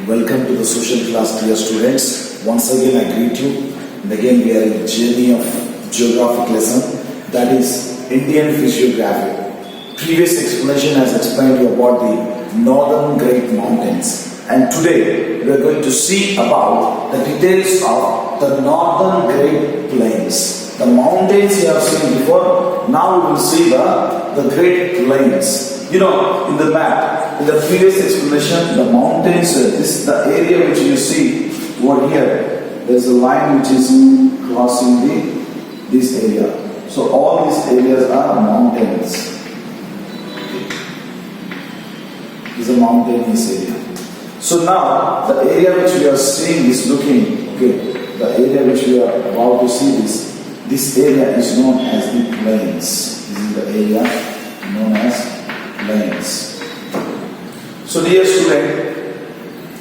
Welcome to the social class, dear students. Once again, I greet you. And again, we are in the journey of geographic lesson, that is Indian Physiography. Previous explanation has explained you about the Northern Great Mountains. And today, we are going to see about the details of the Northern Great Plains. The mountains you have seen before, now we will see the Great Plains. You know, in the map, in the previous explanation, the mountains, this the area which you see over here, there is a line which is crossing this area. So all these areas are mountains. This is a mountainous area. So now the area which we are seeing is looking, the area which we are about to see this area is known as the plains. This is the area known as plains. So dear student,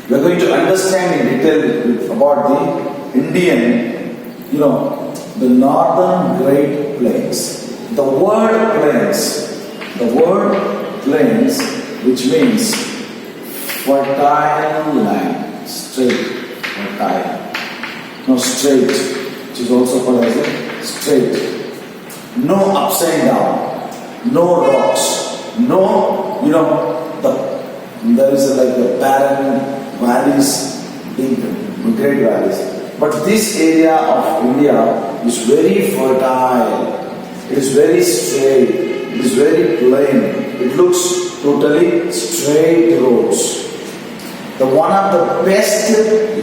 we are going to understand in detail about the Indian, the Northern Great Plains. The word plains, which means fertile land, fertile. No, straight, which is also called as a straight. No ups and down, no rocks, no, there is like a barren valleys, big, great valleys. But this area of India is very fertile, it is very straight, it is very plain, it looks totally straight roads. The one of the best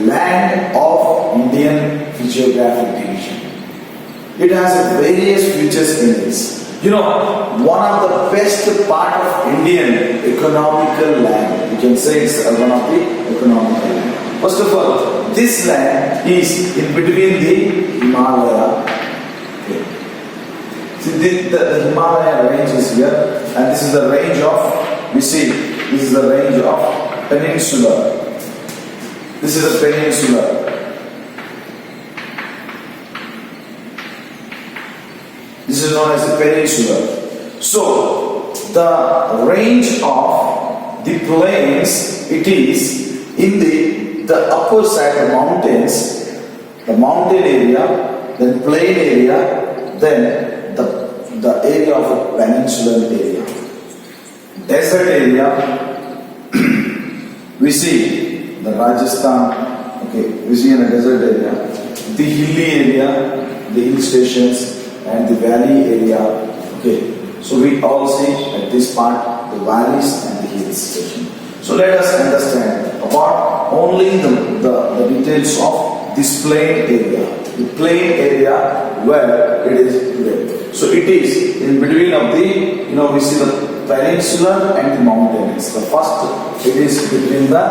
land of Indian Physiographic division. It has various features in it. One of the best part of Indian economical land. You can say it's one of the economical land. First of all, this land is in between the Himalaya. See, the Himalaya range is here, and this is the range of, this is the range of Peninsula. This is a peninsula. This is known as the peninsula. So, the range of the plains, it is in the upper side, the mountain area, then plain area, then the area of a peninsular area. Desert area, we see the Rajasthan, we see in a desert area, the hilly area, the hill stations, and the valley area. So we all see at this part the valleys and the hill station. So let us understand about only the details of this plain area. The plain area where it is today. So it is in between of the, we see the peninsula and the mountains. The first, it is between the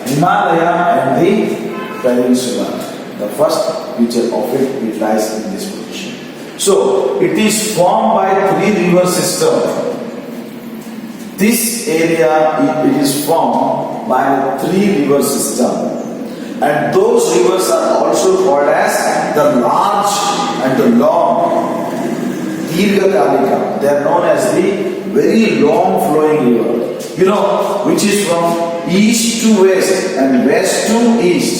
Himalaya and the peninsula. The first feature of it lies in this position. So it is formed by three river systems. This area it is formed by three river systems, and those rivers are also called as the large and the long. Dirghakalika. They are known as the very long flowing river. Which is from east to west and west to east.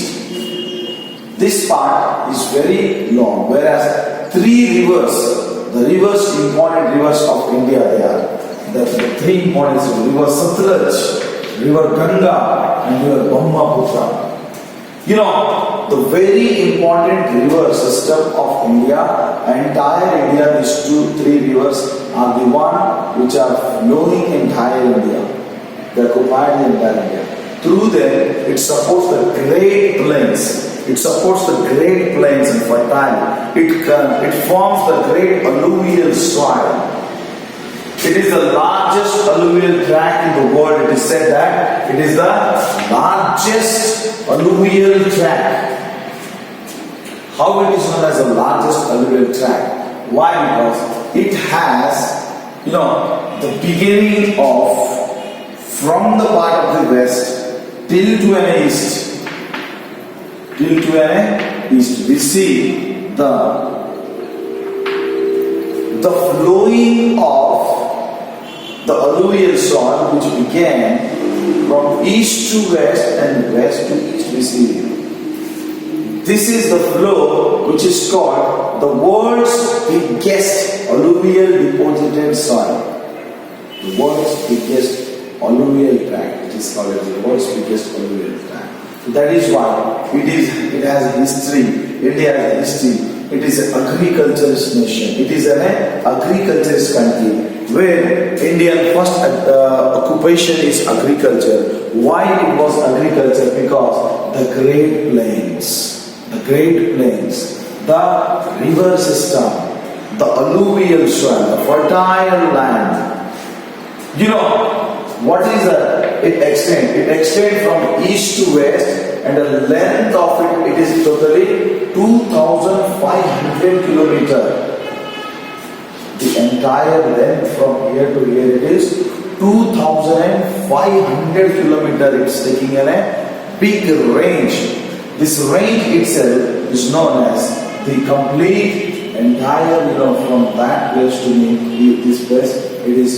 This part is very long, whereas three rivers, the important rivers of India, they are the three important river Satluj, river Ganga, and river Brahmaputra. The very important river system of India, entire India, these three rivers are the one which are flowing entire India. They occupy the entire India. Through them, it supports the great plains. It supports the great plains and fertile. It forms the great alluvial soil. It is the largest alluvial tract in the world. It is said that it is the largest alluvial tract. How it is known as the largest alluvial tract? Why? Because it has, the beginning of, from the part of the west till to an east. Till to an east, we see the flowing of the alluvial soil which began from east to west and west to east we see. This is the flow which is called the world's biggest alluvial deposited soil. The world's biggest alluvial tract. It is called the world's biggest alluvial tract. So that is why it has history. India has history. It is an agriculturist nation. It is an agriculturist country where Indian first occupation is agriculture. Why it was agriculture? Because the Great Plains, the river system, the alluvial soil, the fertile land. You know, what is that? It extends from east to west, and the length of it is totally 2,500 kilometers. The entire length from here to here it is 2,500 kilometers. It's taking a big range. This range itself is known as the complete entire, from that place to this place, it is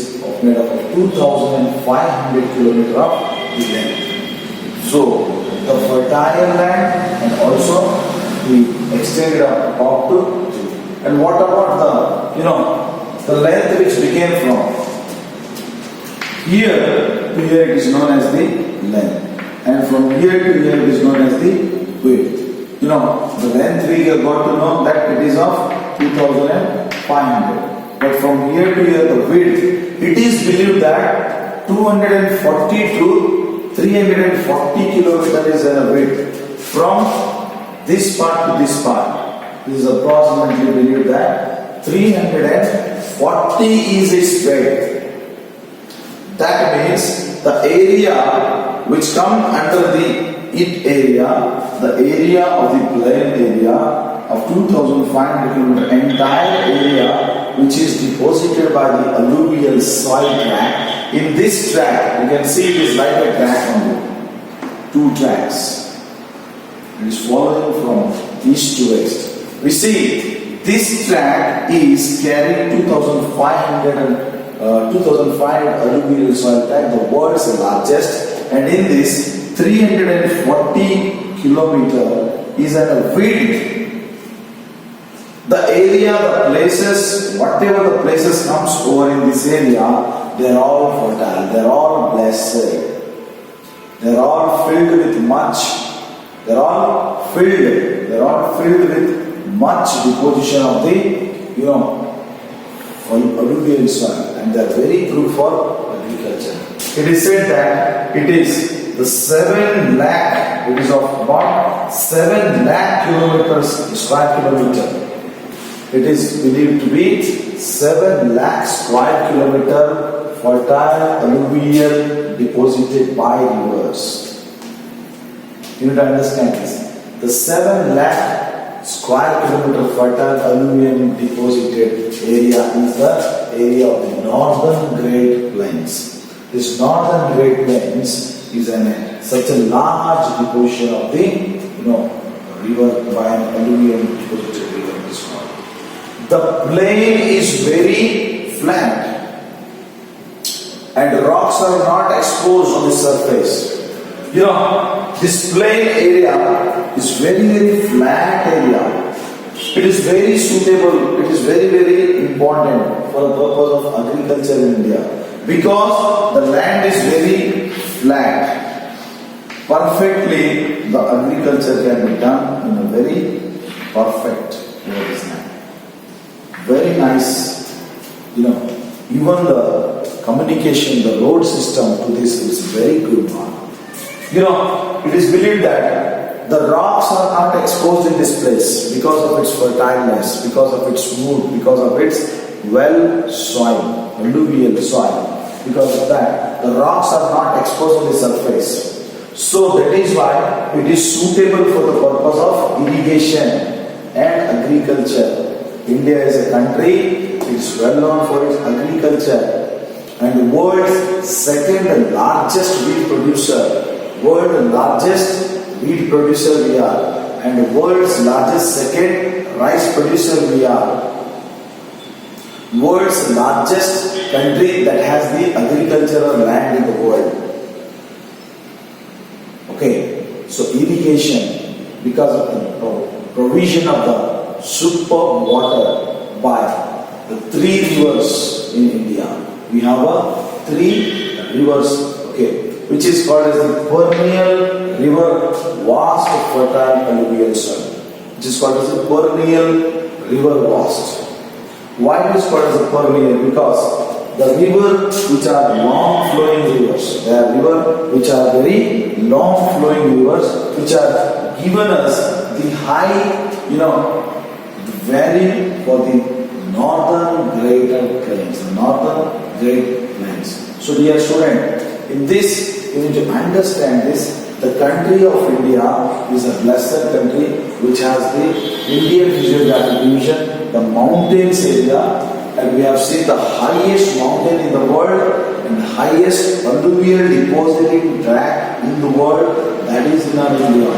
made up of 2,500 kilometers of length. So the fertile land and also the extended up to. And what about the length which began from here to here, it is known as the length, and from here to here it is known as the width. The length we got to know that it is of 2,500, but from here to here the width, it is believed that 240 to 340 kilometers is a width from this part to this part. This is approximately believed that 340 is its width. That means the area which comes under the area of the plain area of 2,500 kilometers, entire area which is deposited by the alluvial soil tract. In this tract, you can see it is like a track only. Two tracks. It is following from east to west. We see this tract is carrying 2,500 alluvial soil tract, the world's largest, and in this 340 kilometer is at a width. The area, the places, whatever the places comes over in this area, they are all fertile, they are all blessed, they are all filled with much, they are all filled with much deposition of the, alluvial soil, and they are very good for agriculture. It is said that it is the 7 lakh, it is of about 7 lakh kilometers, square kilometer. It is believed to be 7 lakh square kilometer fertile alluvial deposited by rivers. You need to understand this. The 7 lakh square kilometer fertile alluvial deposited area is the area of the northern Great Plains. This northern Great Plains is such a large deposition of the river by an alluvial deposited river. The plain is very flat and rocks are not exposed on the surface. This plain area is very flat area. It is very suitable, it is very important for the purpose of agriculture in India, because the land is very flat. Perfectly, the agriculture can be done in a very perfect way. Very nice, even the communication, the road system to this is very good one. It is believed that the rocks are not exposed in this place because of its fertileness, because of its smooth, because of its well soil, alluvial soil. Because of that, the rocks are not exposed on the surface. So that is why it is suitable for the purpose of irrigation and agriculture. India is a country, it is well known for its agriculture, and the world's second largest wheat producer. World's largest wheat producer we are, and the world's largest second rice producer we are. World's largest country that has the agricultural land in the world. Okay, so irrigation, because of the provision of the superb water by the three rivers in India. We have three rivers, okay, which is called as the perennial river, vast fertile alluvial soil, which is called as the perennial river vast. Why it is called as a perennial? Because the river which are long flowing rivers, they are river which are very long flowing rivers, which are given us the high, the value for the northern greater plains, the northern great plains. So dear student, in this you need to understand this. The country of India is a blessed country which has the Indian Physiography division, the mountains area, and we have seen the highest mountain in the world and the highest alluvial depositing tract in the world, that is in our India.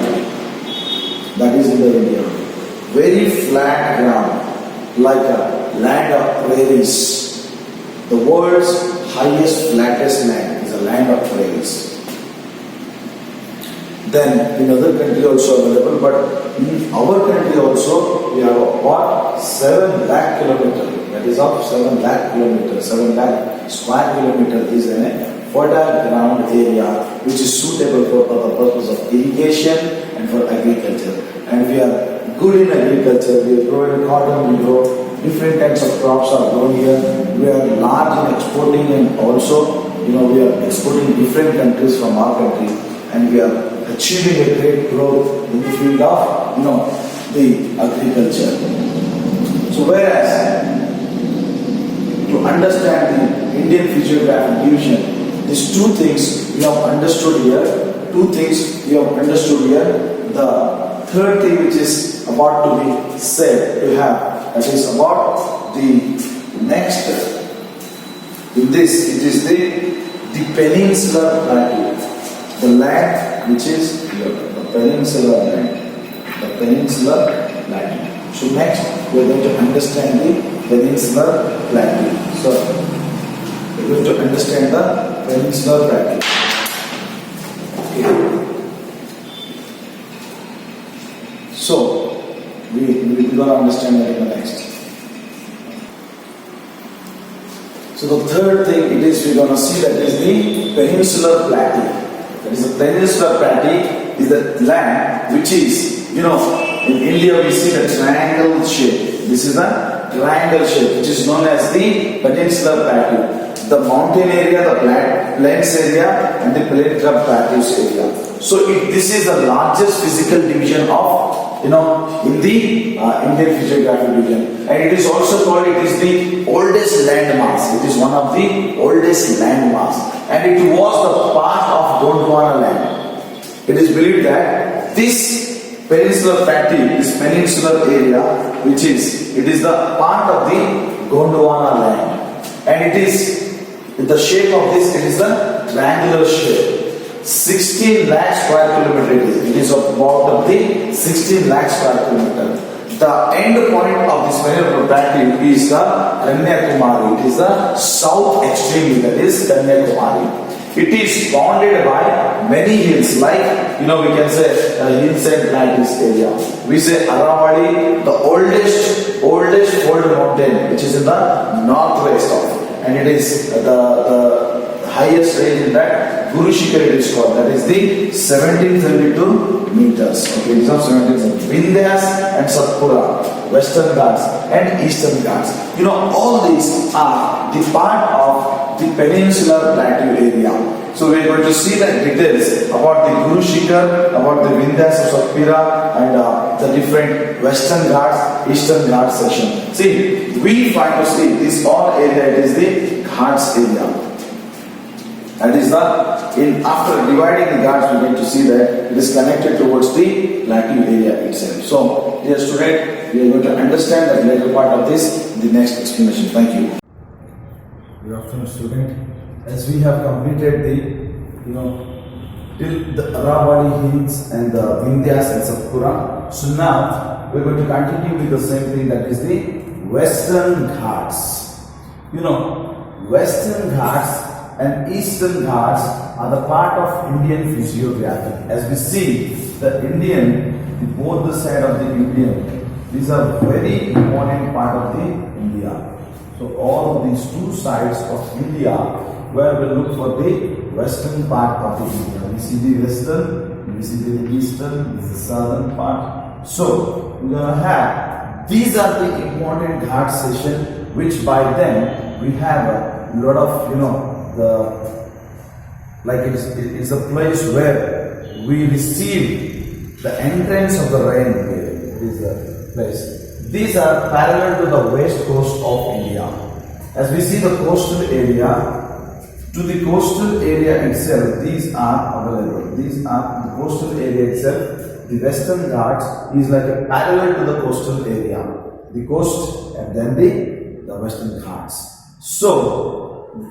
That is in the India. Very flat ground, like a land of prairies. The world's highest, flattest land is a land of prairies. Then in other country also available, but in our country also we have what? 7 lakh kilometers. That is of 7 lakh kilometers. 7 lakh square kilometers is a fertile ground area which is suitable for the purpose of irrigation and for agriculture. And we are good in agriculture. We grow cotton, we grow different types of crops are grown here. We are large in exporting, and also we are exporting different countries from our country, and we are achieving a great growth in the field of the agriculture. So whereas to understand the Indian Physiography division, these two things we have understood here. The third thing which is about to be said that is about the next. In this, it is the Peninsula plateau, the land which is here, the Peninsula land, the Peninsula plateau. So next we are going to understand the Peninsula plateau. So we are going to understand the Peninsula plateau. Okay. So we will going to understand that in the next. So the third thing it is we are going to see, that is the Peninsula plateau. That is the Peninsula plateau is the land which is, in India we see the triangle shape. This is a triangle shape which is known as the Peninsula plateau. The mountain area, the plains area, and the Peninsula plateaus area. So this is the largest physical division of in the Indian Physiography division, and it is also called, it is the oldest landmass. It is one of the oldest landmass, and it was the part of Gondwana land. It is believed that this Peninsula plateau, this peninsular area, it is the part of the Gondwana land, and it is the shape of this. It is the triangular shape. 16 lakh square kilometer it is about the 16 lakh square kilometer. The end point of this Peninsula plateau is the Kanyakumari. It is the south extreme, that is Kanyakumari. It is bounded by many hills, like we can say hills and plateaus area. We say Aravali, the oldest old mountain, which is in the northwest of, and it is the highest range in that Guru Shikhar it is called. That is the 1732 meters. Okay, these are 1732. Vindhyas and Satpura, Western Ghats and Eastern Ghats. All these are the part of the Peninsular Plateau area. So we are going to see the details about the Guru Shikhar, about the Vindhyas of Satpura, and the different Western Ghats, Eastern Ghats section. See, we find to see this all area, it is the Ghats area. That is after dividing the Ghats, we are going to see that it is connected towards the plateau area itself. So, dear student, we are going to understand that later part of this in the next explanation. Thank you. Good afternoon, student. As we have completed till the Aravali hills and the Vindhyas and Satpura, so now we are going to continue with the same thing, that is the Western Ghats. Western Ghats and Eastern Ghats are the part of Indian physiography. As we see, both the side of the Indian, these are very important part of the India. So all of these two sides of India, where we look for the western part of the India. We see the western, we see the eastern, this is the southern part. So we're gonna have, these are the important Ghat section, which by then we have a lot of, it's a place where we receive the entrance of the rain. It is a place. These are parallel to the west coast of India. As we see the coastal area, to the coastal area itself, these are available. These are the coastal area itself. The Western Ghats is like a parallel to the coastal area. The coast and then the Western Ghats. So,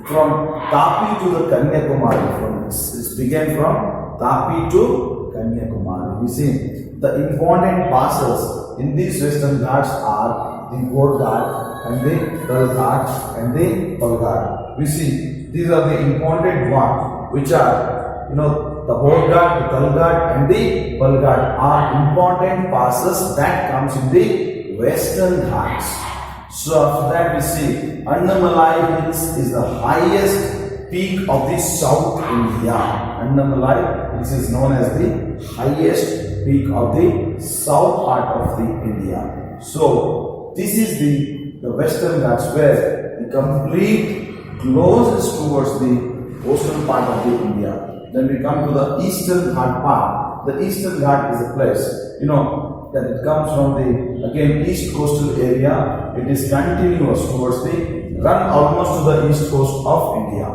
from Tapi to the Kanyakumari, it began from Tapi to Kanyakumari. We see the important passes in these Western Ghats are the Ghor Ghat and the Dal Ghat and the Pal Ghat. We see these are the important ones, which are, the Ghor Ghat, the Dal Ghat and the Pal Ghat are important passes that comes in the Western Ghats. So after that we see Annamalai Hills is the highest peak of the South India. Annamalai, this is known as the highest peak of the south part of the India. So this is the Western Ghats, where the complete closest towards the coastal part of the India. Then we come to the Eastern Ghat part. The Eastern Ghat is a place, that it comes from the, again, east coastal area. It is continuous towards run almost to the east coast of India.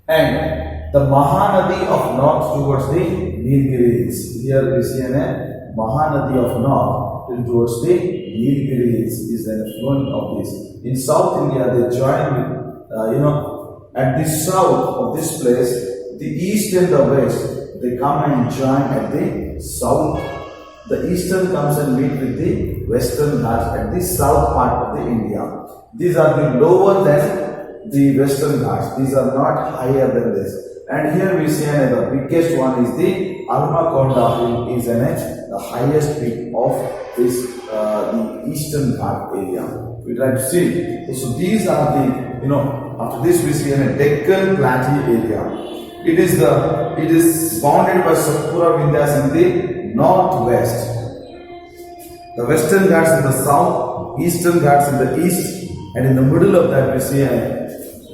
And the Mahanadi of north towards the Nilgiris. Here we see a Mahanadi of north towards the Nilgiris is an affluent of this. In South India, they join with, at the south of this place, the east and the west, they come and join at the south. The eastern comes and meet with the Western Ghats at the south part of the India. These are the lower than the Western Ghats. These are not higher than this. And here we see the biggest one is the Almakonda Hill, is the highest peak of this the Eastern Ghat area. We try to see. So these are the, after this we see a Deccan Plateau area. It is bounded by Satpura Vindhyas in the northwest. The Western Ghats in the south, Eastern Ghats in the east, and in the middle of that we see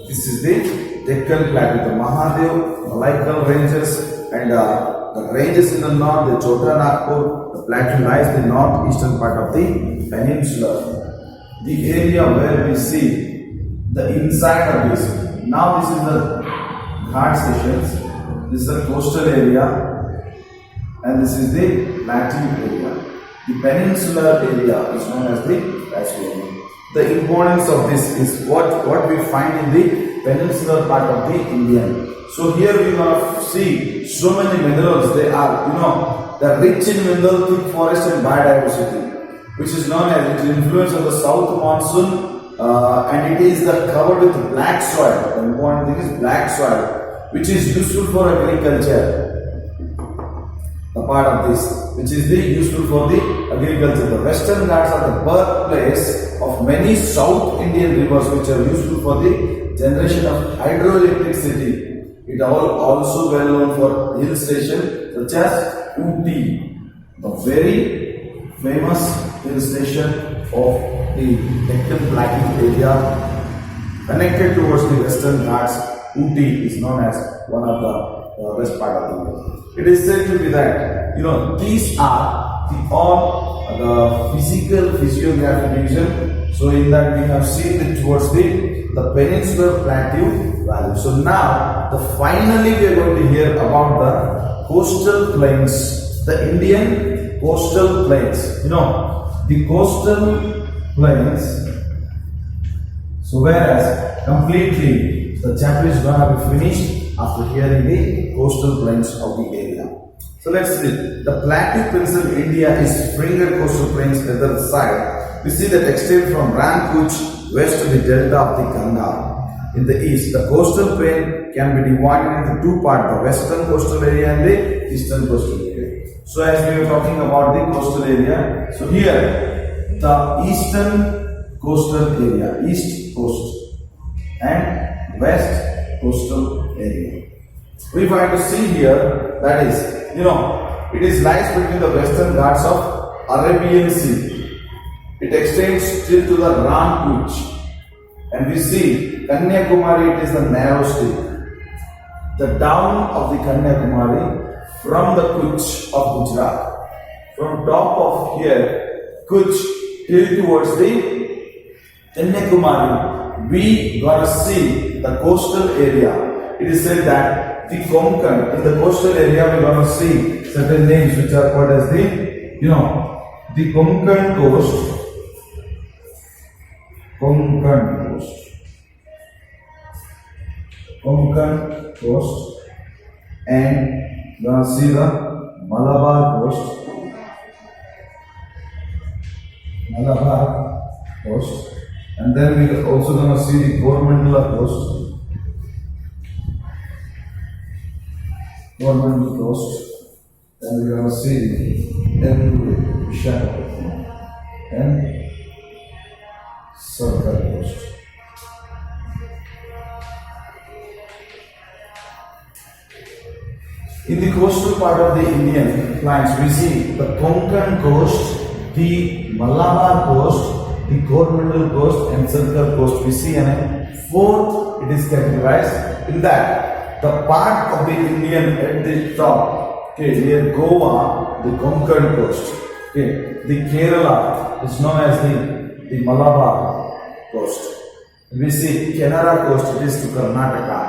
this is the Deccan Plateau, the Mahadev, Malaikal ranges, and the ranges in the north, the Chota Nagpur, the plateau lies in the northeastern part of the peninsula. The area where we see the inside of this. Now this is the Ghat sections. This is the coastal area. And this is the plateau area. The peninsular area is known as the plateau area. The importance of this is what we find in the peninsular part of the India. So here we are see so many minerals. They are, they're rich in mineral, thick forest and biodiversity, which is known as the influence of the south monsoon, and it is covered with black soil. The important thing is black soil, which is useful for agriculture. The part of this, which is useful for the agriculture. The Western Ghats are the birthplace of many South Indian rivers, which are useful for the generation of hydroelectricity. It also well known for hill stations such as Ooty, the very famous hill station of the Deccan Plateau area, connected towards the Western Ghats. Ooty is known as one of the west part of the world. It is said to be that, these are the physical physiography division. So in that we have seen it towards the peninsular plateau valley. So now, finally we are going to hear about the coastal plains, the Indian coastal plains. The coastal plains. So whereas completely the chapter is going to be finished after hearing the coastal plains of the area. So let's see. The plateau plains of India is Springer coastal plains on the side. We see that extend from Rankuch west to the delta of the Ganga. in the east. The coastal plain can be divided into two parts, the western coastal area and the eastern coastal area. So as we were talking about the coastal area, so here the eastern coastal area, east coast and west coastal area. We find to see here, that is, it is lies between the western Ghats of Arabian Sea. It extends till to the Ran Kuch. And we see Kanyakumari, it is the narrow strip. The down of the Kanyakumari from the Kuch of Gujarat. From top of here, Kuch till towards the Kanyakumari, we gonna see the coastal area. It is said that the Konkan, in the coastal area, we gonna see certain names which are called as the Concurrent Coast. Concurrent Coast, and you gonna see the Malabar Coast, and then we are also gonna see the Peninsula Coast, then we are gonna see the Vishakhapatnam and Concurrent Coast. In the coastal part of the Indian plains, we see the Concurrent Coast, the Malabar Coast, the Coromandel Coast, and Circular Coast. We see and fourth, it is categorized in that the part of the Indian at the top, near Goa, the Concurrent Coast. The Kerala is known as the Malabar Coast. We see Canara Coast, it is to Karnataka.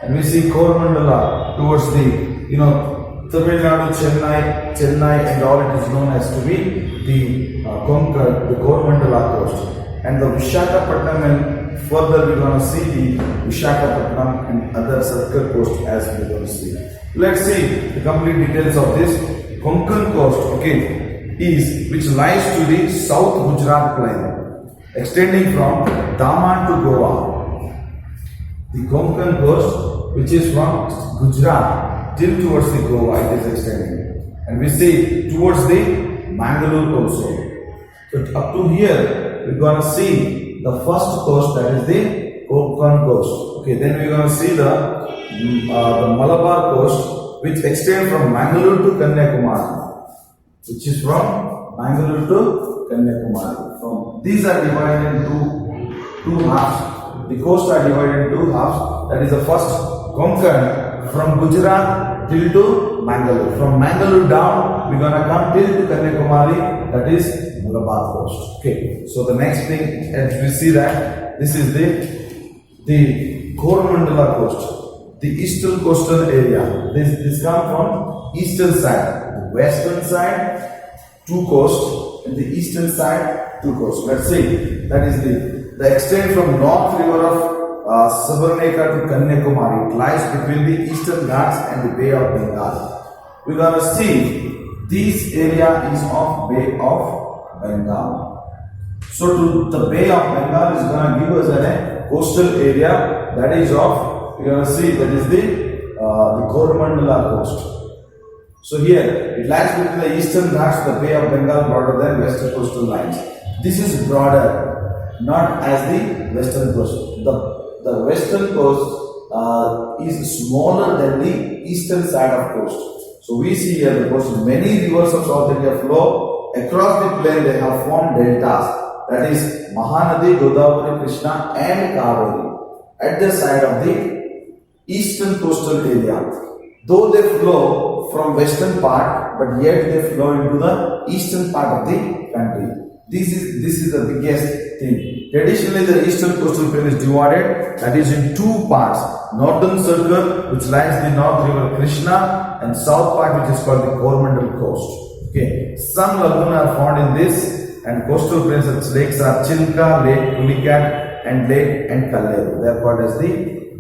And we see Coromandel towards the Tamil Nadu, Chennai, and all it is known as to be the Coromandel Coast. And the Vishakhapatnam, and further we're going to see the Vishakhapatnam and other circular coast as we're going to see. Let's see the complete details of this. Concurrent Coast, is which lies to the South Gujarat plain, extending from Daman to Goa. The Concurrent Coast, which is from Gujarat till towards the Goa, it is extending. And we see towards the Mangalore also. So up to here, we're going to see the first coast, that is the Concurrent Coast. Then we're going to see the Malabar Coast, which extends from Mangalore to Kanyakumari. Which is from Mangalore to Kanyakumari. These are divided into two halves. The coasts are divided into two halves. That is the first Konkan from Gujarat till to Mangalore. From Mangalore down, we're gonna come till to Kanyakumari. That is Malabar Coast. So the next thing, as we see that this is the Coromandel Coast, the eastern coastal area. This comes from eastern side. Western side, two coasts, and the eastern side, two coasts. Let's see. That is the extent from North River of Sabarneka to Kanyakumari. It lies between the eastern Ghats and the Bay of Bengal. We're gonna see this area is of Bay of Bengal. So to the Bay of Bengal is gonna give us a coastal area that is of, we're gonna see, that is the Coromandel Coast. So here, it lies between the eastern Ghats, the Bay of Bengal, broader than western coastal lines. This is broader, not as the western coast. The western coast is smaller than the eastern side of coast. So we see here the coast. Many rivers of South India flow across the plain. They have formed deltas. That is Mahanadi, Godavari, Krishna, and Kaveri at the side of the eastern coastal area. Though they flow from western part, but yet they flow into the eastern part of the country. This is the biggest thing. Traditionally, the eastern coastal plain is divided, that is in two parts. Northern circle, which lies the North River Krishna, and south part, which is called the Coromandel Coast. Some lagoons are found in this, and coastal plains such lakes are Chilka, Lake Pulicat, and Lake and Kalleru. They are called as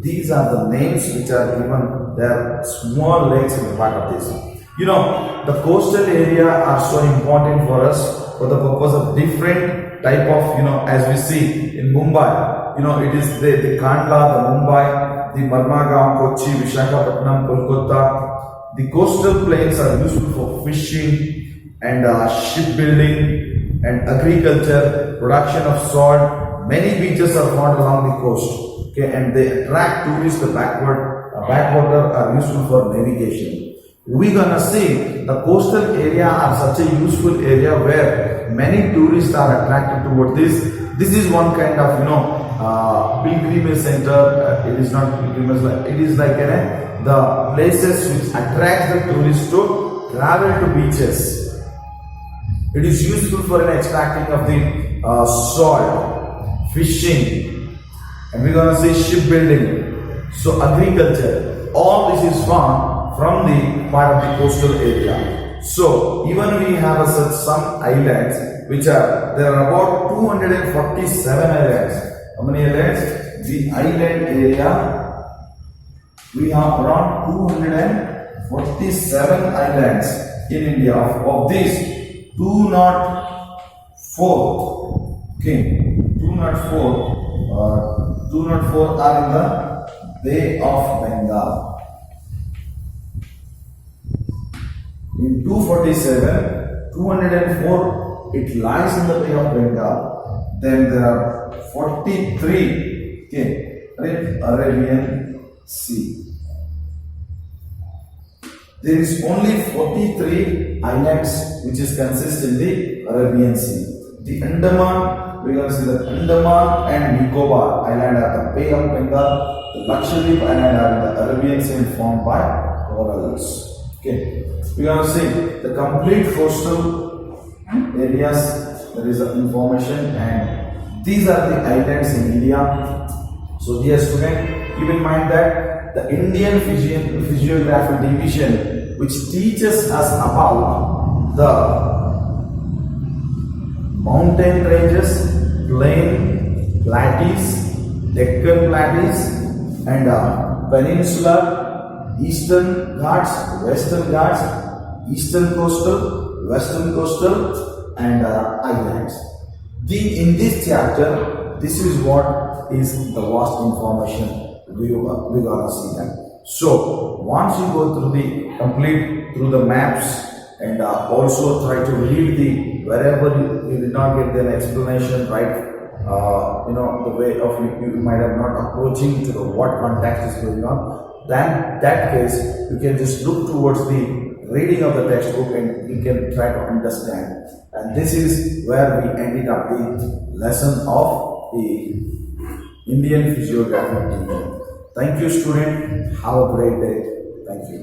these are the names which are given. There are small lakes in the part of this. The coastal area are so important for us for the purpose of different type of, as we see in Mumbai, it is the Kandla, the Mumbai, the Marmagaon, Kochi, Vishakhapatnam, Kolkata. The coastal plains are useful for fishing and shipbuilding and agriculture, production of salt. Many beaches are found along the coast, okay, and they attract tourists. The backwater are useful for navigation. We're gonna see the coastal area are such a useful area where many tourists are attracted toward this. This is one kind of pilgrimage center. It is not pilgrimage. It is like the places which attract the tourists to travel to beaches. It is useful for an extracting of the salt, fishing, and we're gonna say shipbuilding. So agriculture. All this is found from the part of the coastal area. So even we have some islands which there are about 247 islands. How many islands? The island area, we have around 247 islands in India. Of these, 204, okay, 204 are in the Bay of Bengal. In 247, 204, it lies in the Bay of Bengal. Then there are 43, okay, Arabian Sea. There is only 43 islands which is consist in the Arabian Sea. The Andaman, we can see that Andaman and Nicobar Island are the Bay of Bengal. The Lakshadweep Island are in the Arabian Sea formed by corals. Okay, we are going to see the complete coastal areas. There is information, and these are the islands in India. So, dear student, keep in mind that the Indian Physiography division, which teaches us about the mountain ranges, plain, plateaus, Deccan plateaus, and Peninsula, Eastern Ghats, Western Ghats, Eastern Coastal, Western Coastal, and islands. In this chapter, this is what is the vast information we gonna see that. So once you go through the maps and also try to read the wherever you did not get the explanation right. The way of you might have not approaching to the what context is going on, then that case you can just look towards the reading of the textbook and you can try to understand. And this is where we ended up the lesson of the Indian Physiography. Thank you, student. Have a great day. Thank you.